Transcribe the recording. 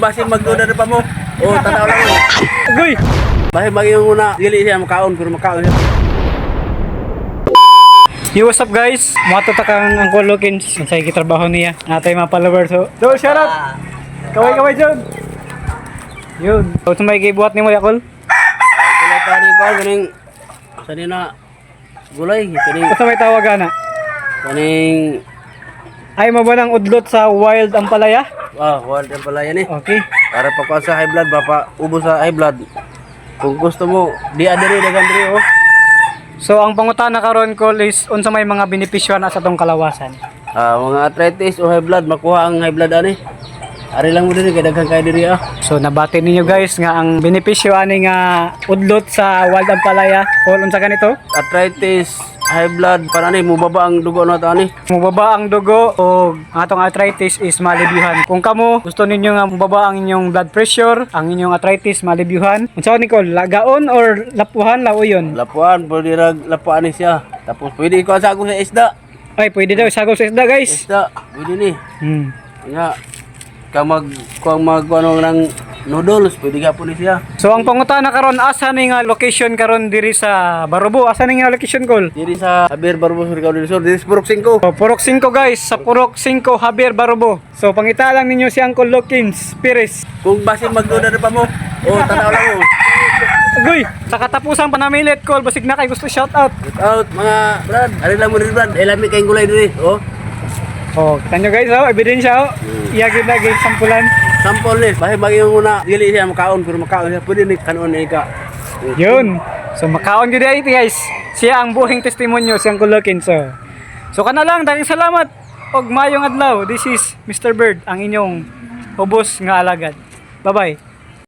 Basi magduda na pa mo. Oh, tanaw lang mo. Agoy! Basi maging una, dili siya makaon pero makaon siya. Yo, what's up guys? Matuta kang Uncle Lokins. Unsay gitrabaho niya. Natay mga followers. So, shout out! Kaway John! Yun. So, may gibuhat ni mo, Yakol? Gulay pa ni ko, ganing sanina gulay, kaning Basta may tawagan na. kaning Ay mo ba ng udlot sa wild ampalaya? wild ang pala yan eh. Okay. Para pa ko sa high blood, bapa ubos sa high blood. Kung gusto mo, di adiri dagan diri oh. So, ang pangutana karon ko is unsa may mga benepisyo na sa tong kalawasan. Mga arthritis o high blood, makuha ang high blood ani. Ari lang mo diri kay daghan kay diri ah. So, nabati ninyo guys nga ang benepisyo ani nga udlot sa wild ampalaya. O unsa ganito? Arthritis, high blood, para ni mubaba ang dugo na ani. Mubaba ang dugo o atong arthritis is malibyuhan. Kung kamo gusto ninyo nga mubaba ang inyong blood pressure, ang inyong arthritis malibyuhan. Unsa Nicole, lagaon or lapuhan lauyon? Lapuan, pwede rag lapuan ni siya. Tapos pwede ko sa ako sa isda. Ay, pwede daw isagaw sa isda guys. Isda, pwede ni. Hmm. Nga, kung ano ng noodles, pwede ka po ni siya. So ang pangutana karon asa ni nga location karon diri sa Barubo? Asa ni nga location call? Diri sa Javier Barbos Surigao del Sur, diri sa Purok 5. So, Purok 5 guys, sa Purok 5 Javier Barubo. So pangita lang ninyo si Uncle Lokins Pires. Kung basi magduda na pa mo, tanaw lang mo. Agoy, sa katapusan pa namin let call basig na kay gusto shout out. Shout out mga brad, ari lang mo rin brad, elami kayong gulay diri, oh. Oh, tanyo guys, oh, ebidensya oh. Iyagid na guys sampulan. Sample ni, basi maging una, dili siya makaon pero makaon siya, pwede ni kanon ni ka. Yun. So makaon gyud ay guys. Siya ang buhing testimonyo si Uncle Lokins. So kana lang, daghang salamat og mayong adlaw. This is Mr. Bird, ang inyong hubos nga alagad. Bye-bye.